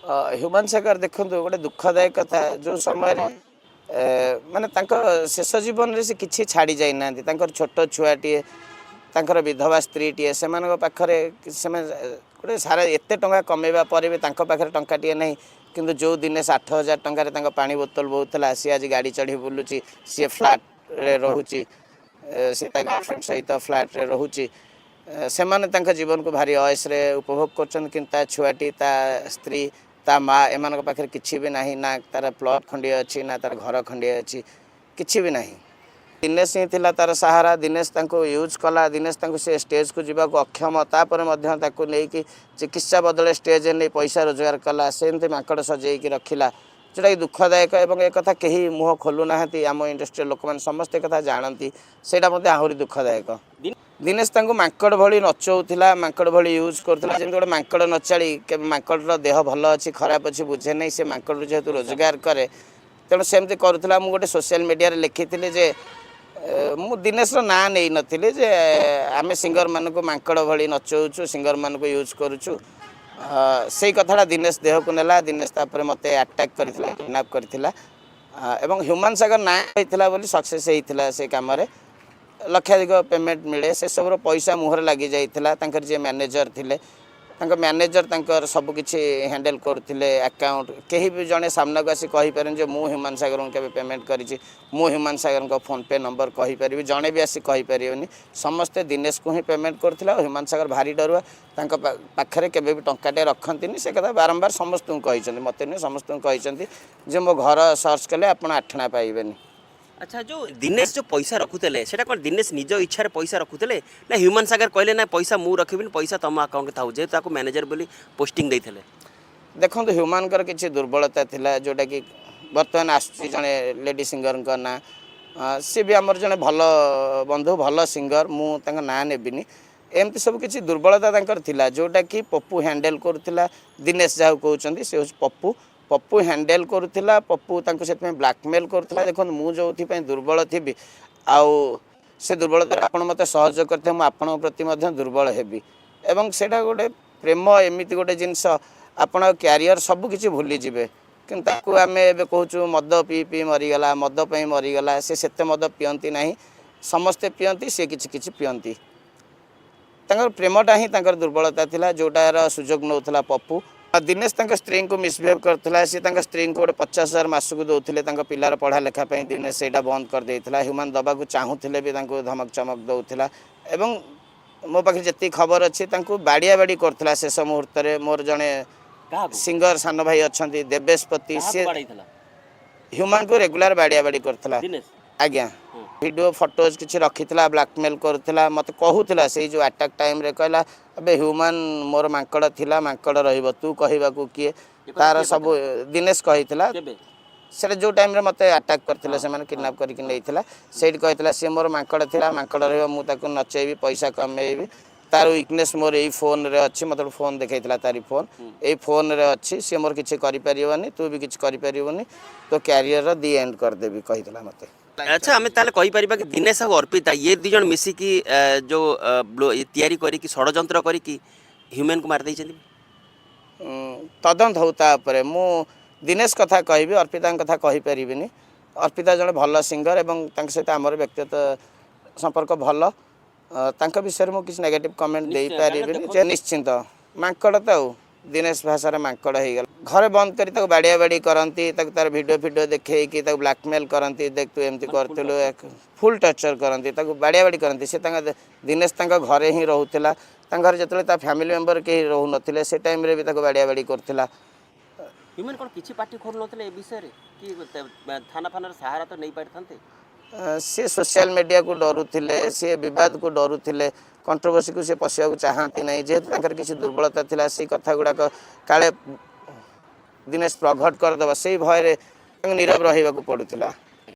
Human सागर देखो गोटे दुखदायक कथा जो समय माने शेष जीवन रे से किसी छाड़ी जाइना छोट छुआटीए विधवा स्त्रीटीए से पाखे गोटे सारा एत टाँग कमेवा पर भी पाखे टंकाटे ना कि जो दिनेश 8,000 टकर पा बोतल बोला सी आज गाड़ी चढ़ी बुलूची सी फ्लाट रे रोची सी गर्लफ्रेंड सहित फ्लाट रे रोची से जीवन को भारी अयसरे उपभोग कर छुआटी ता स्त्री ता माँ एम पाखे किसी भी नहीं ना तार प्लट खंडे अच्छी ना तार घर खंडे अच्छी किसी भी नहीं दिनेश ही थिला तार सहारा दिनेश तांको यूज कला दिनेश तांको से स्टेज को जीवा को अक्षम तापर नहीं चिकित्सा बदले स्टेज नहीं पैसा रोजगार कला सेमती माकड़ सजे रखिला जोटा कि दुखदायक और एक कथा कहीं मुह खोलुना आम इंडस्ट्री लोक मैंने समस्ते कथा जानती से आहरी दुखदायक दिनेश तांको माकड़ भली नचौला माकड़ भली यूज करता जमी गोटे माकड़ नचाड़ी के माकड़ देह भल अच्छी खराब अच्छी बुझे नहीं से माकड़ जेहेतु रोजगार करे तेणु सेमती करूला मु गोटे सोशल मीडिया लिखी जे मु दिनेश ना नहीं नी जे आम सिंगर मान को माकड़ भली नचौचु सिंगर मान को यूज करुचु से कथा दिनेश देह को नेला दिनेश तापर मते अटैक करथिला किडनैप करथिला एवं ह्यूमान सागर ना होइथिला बोली सक्सेस होइथिला से काम रे लक्षाधिक पेमेंट मिले से सब पैसा मुहर लगी जाइथिला तांकर जे मैनेजर थिले मैनेजर सब किसी हैंडल करते अकाउंट कहीं भी जड़े सामना को आसी कहीपर जो मु ह्यूमान सागर के पेमेंट करी मु ह्यूमान सागर को फोन पे नंबर कहीपर जड़े भी आसी कहीपर समस्ते दिनेश को ही पेमेंट करथिला ह्यूमान सागर भारी डरुआ पाखे केवे भी टंकाटे रखती से कथा बारंबार समस्त को मत नहीं समस्त को मो घर सर्च कले आप 8 आना पाइबेनी। अच्छा जो दिनेश जो पैसा रखुले से दिनेश निज इच्छा पैसा रखुले ना ह्यूमान सागर कहले ना पैसा मु रखी पैसा तुम अकाउंट था जेहतु मैनेजर बोली पोस्टिंग देते देखो ह्यूमान किसी दुर्बलता थिला जोटा कि बर्तमान आसुची जड़े लेडी सिंगर ना सी भी आमर जड़े भल बंधु भल सिंगर मुझे ना नेबिनी एमती सब किसी दुर्बलता थिला जोटा कि पप्पू हैंडल करुला दिनेश जहाँ कहते से हूँ पप्पू हैंडल करुला पप्पू से ब्लैकमेल करुला देखो मुझे दुर्बल थी आउ से दुर्बलता आप मत सहयोग करते मुझे प्रति दुर्बल हेबी एवं सेटा गोटे प्रेम एमती गोटे जिनस आपण क्यारियर सबकि भूली जाए कि आम ए कहूँ मद पी पी मरीगला मद पे मरीगला से मद पियंती ना समस्ते पियंती सी किसी पियंती प्रेमटा ही दुर्बलता थिला जोटार सुजोग नौला पप्पू दिनेश स्त्री को मिसबिहेव करता सी स्त्री को 50,000 मासक दौले पिलार पढ़ा लेखापी दिनेश से बंद कर देता ह्यूमान दबा चाहूले भी धमक चमक दौला एवं मो पाखे जी खबर अच्छी बाड़िया बाड़ी करता शेष मुहूर्त में मोर जड़े सिंगर सान भाई अच्छा देवेशपति सी ह्यूमान को रेगुलर बाड़िया बाड़ी करता आज्ञा वीडियो फोटोज किसी रखी ब्लैकमेल करुला मत कहूला से जो अटैक टाइम रे कहला अबे ह्यूमान मोर माकड़ थिला माकड़ रहिबो तू कहबा को किए तार सब दिनेश कहितला से जो टाइम रे मते अटैक करथिले से माने किडनैप करके नैथिला सेठ कहितला से मोर माकड़ थिला माकड़ रहिबो मु ताको नचेबी पैसा कमेबी तार वीकनेस मोर यही फोन रे अच्छी मतलब फोन देखा तारी फोन यही फोन रे अच्छी सी मोर किसी करें तू भी किसी करें तो क्यारियर दी एंड करदेवी कहीला मत। अच्छा आम ताले कहि परिबा कि दिनेश और अर्पिता ये दी जन मिसिकी जो तैयारी करी षड्यंत्र करी ह्यूमन को मार दे तदंत होता मु दिनेश कथा कहि अर्पिता कथा कहि परिबिनी अर्पिता जन भल सिंगर एवं सहित आमर व्यक्तिगत संपर्क भल विषय में किसी नेगेटिव कमेंट दे पारे निश्चिंत माकड़ तो दिनेश भाषा माकड़ हो गला घरे बंद करी बाड़िया बाड़ी करती तार वीडियो फिडियो देखा ब्लैकमेल करती देख तू एमती कर फुल टर्चर करती बाड़िया बाड़ी करती से दिनेश घरे ही रोला घर जो फैमिली मेंबर कहीं रोहु नथिले से टाइम रे भी बाड़िया बाड़ी करथिला ह्यूमन कोन किछि पार्टी खोल नथिले ए विषय रे कि थाना फाना सहारा तो नहीं पारथांते सी सोशल मीडिया को डरुले सी विवाद को डरुले कंट्रोवर्सी को सी पशिया चाहती ना जेहेतु किसी दुर्बलता थिला से कथा गुड़ाक काले दिनेश प्रघट करदे से भय नीरव रहा पड़ूला।